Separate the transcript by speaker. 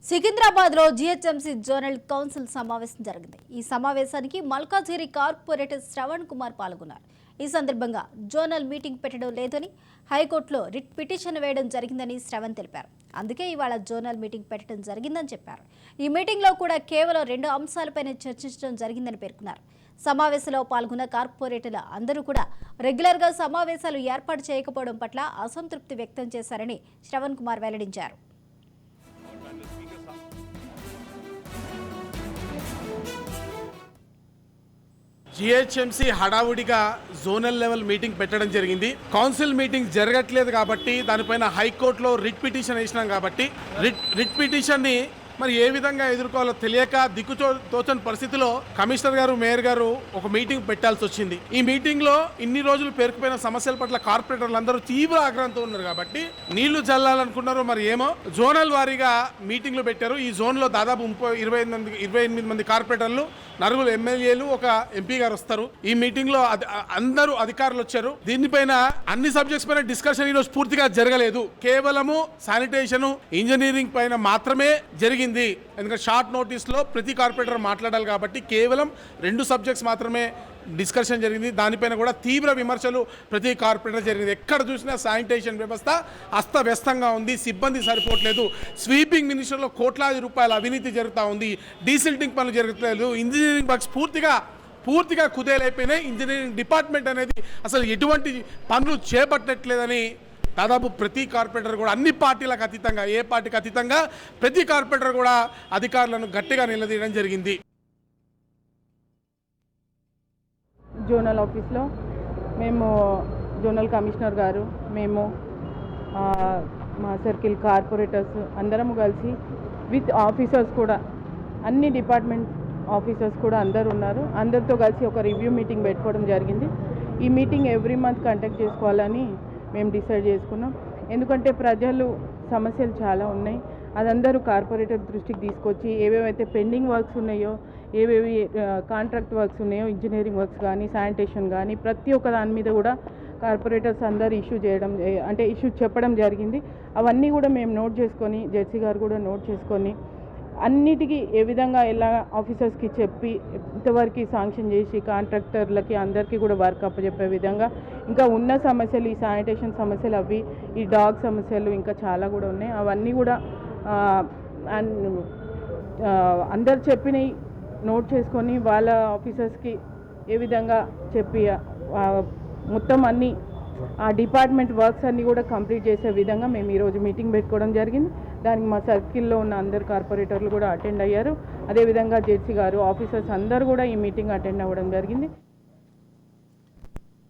Speaker 1: సికింద్రాబాద్లో GHMC zonal council సమావేశం జరిగింది. ఈ సమావేశానికి మల్కాజిగిరి కార్పొరేటర్ శ్రవణ్ కుమార్ పాల్గొన్నారు. ఈ సందర్భంగా జోనల్ మీటింగ్ పెట్టడం లేదని హైకోర్టులో రిట్ పిటిషన్ వేయడం జరిగిందని శ్రవణ్ తెలిపారు. అందుకే ఇవాళ జోనల్ మీటింగ్ పెట్టడం జరిగిందని చెప్పారు. ఈ మీటింగ్లో కూడా కేవలం 2 అంశాలపైనే చర్చించడం జరిగిందని పేర్కొన్నారు. సమావేశంలో పాల్గొన్న కార్పొరేటర్లు అందరూ కూడా రెగ్యులర్గా సమావేశాలు ఏర్పాటు చేయకపోవడం పట్ల అసంతృప్తి వ్యక్తం చేశారని శ్రవణ్ కుమార్ వెల్లడించారు.
Speaker 2: జీహెచ్ఎంసీ హడావుడిగా జోనల్ లెవెల్ మీటింగ్ పెట్టడం జరిగింది. కౌన్సిల్ మీటింగ్ జరగట్లేదు కాబట్టి దానిపైన హైకోర్టులో రిట్ పిటిషన్ వేసినాం కాబట్టి రిట్ పిటిషన్ని మరి ఏ విధంగా ఎదుర్కోవాలో తెలియక తోచని పరిస్థితిలో కమిషనర్ గారు, మేయర్ గారు ఒక మీటింగ్ పెట్టాల్సి వచ్చింది. ఈ మీటింగ్ లో ఇన్ని రోజులు పేరుకుపోయిన సమస్యల పట్ల కార్పొరేటర్లు అందరూ తీవ్ర ఆగ్రహంతో ఉన్నారు కాబట్టి నీళ్లు చల్లాలనుకున్నారు. మరి ఏమో జోనల్ వారీగా మీటింగ్లు పెట్టారు. ఈ జోన్ లో దాదాపు 28 మంది కార్పొరేటర్లు, 4 ఎమ్మెల్యేలు, ఒక ఎంపీ గారు వస్తారు. ఈ మీటింగ్ లో అందరూ అధికారులు వచ్చారు. దీనిపైన అన్ని సబ్జెక్ట్స్ పైన డిస్కషన్ ఈ రోజు పూర్తిగా జరగలేదు. కేవలము శానిటేషన్, ఇంజనీరింగ్ పైన మాత్రమే జరిగింది. ఎందుకంటే షార్ట్ నోటీస్ లో ప్రతి కార్పొరేటర్ మాట్లాడాలి కాబట్టి కేవలం 2 సబ్జెక్ట్స్ మాత్రమే డిస్కషన్ జరిగింది. దానిపైన కూడా తీవ్ర విమర్శలు ప్రతి కార్పొరేటర్ జరిగింది. ఎక్కడ చూసినా శానిటేషన్ వ్యవస్థ అస్తవ్యస్తంగా ఉంది, సిబ్బంది సరిపోవట్లేదు, స్వీపింగ్ మినిస్టర్లో కోట్లాది రూపాయల అవినీతి జరుగుతూ ఉంది, డీసిల్టింగ్ పనులు జరగట్లేదు, ఇంజనీరింగ్ వర్క్స్ పూర్తిగా కుదేలైపోయినాయి. ఇంజనీరింగ్ డిపార్ట్మెంట్ అనేది అసలు ఎటువంటి పనులు చేపట్టట్లేదని దాదాపు ప్రతి కార్పొరేటర్ కూడా అన్ని పార్టీలకు అతీతంగా, ఏ పార్టీకి అతీతంగా ప్రతి కార్పొరేటర్ కూడా అధికారులను గట్టిగా నిలదీయడం జరిగింది.
Speaker 3: జోనల్ ఆఫీస్లో మేము జోనల్ కమిషనర్ గారు, మేము మా సర్కిల్ కార్పొరేటర్స్ అందరము కలిసి విత్ ఆఫీసర్స్ కూడా, అన్ని డిపార్ట్మెంట్ ఆఫీసర్స్ కూడా అందరు ఉన్నారు. అందరితో కలిసి ఒక రివ్యూ మీటింగ్ పెట్టుకోవడం జరిగింది. ఈ మీటింగ్ ఎవ్రీ మంత్ కండక్ట్ చేసుకోవాలని మేము డిసైడ్ చేసుకున్నాం. ఎందుకంటే ప్రజలు సమస్యలు చాలా ఉన్నాయి. అదందరూ కార్పొరేటర్ దృష్టికి తీసుకొచ్చి ఏవేవైతే పెండింగ్ వర్క్స్ ఉన్నాయో, ఏవేవి కాంట్రాక్ట్ వర్క్స్ ఉన్నాయో, ఇంజనీరింగ్ వర్క్స్ కానీ, శానిటేషన్ కానీ, ప్రతి ఒక్క దాని మీద కూడా కార్పొరేటర్స్ అందరూ ఇష్యూ చెప్పడం జరిగింది. అవన్నీ కూడా మేము నోట్ చేసుకొని, జెడ్సీ గారు కూడా నోట్ చేసుకొని అన్నిటికీ ఏ విధంగా ఎలా ఆఫీసర్స్కి చెప్పి ఇంతవరకు శాంక్షన్ చేసి కాంట్రాక్టర్లకి అందరికీ కూడా వర్క్ అప్పచెప్పే విధంగా, ఇంకా ఉన్న సమస్యలు, ఈ శానిటేషన్ సమస్యలు, అవి ఈ డాగ్ సమస్యలు ఇంకా చాలా కూడా ఉన్నాయి. అవన్నీ కూడా అందరు చెప్పినవి నోట్ చేసుకొని వాళ్ళ ఆఫీసర్స్కి ఏ విధంగా చెప్పి మొత్తం అన్నీ ఆ డిపార్ట్మెంట్ వర్క్స్ అన్నీ కూడా కంప్లీట్ చేసే విధంగా మేము ఈరోజు మీటింగ్ పెట్టుకోవడం జరిగింది. దానికి మా సర్కిల్లో ఉన్న అందరు కార్పొరేటర్లు కూడా అటెండ్ అయ్యారు. అదేవిధంగా జెడ్సీ గారు, ఆఫీసర్స్ అందరూ కూడా ఈ మీటింగ్ అటెండ్ అవ్వడం జరిగింది.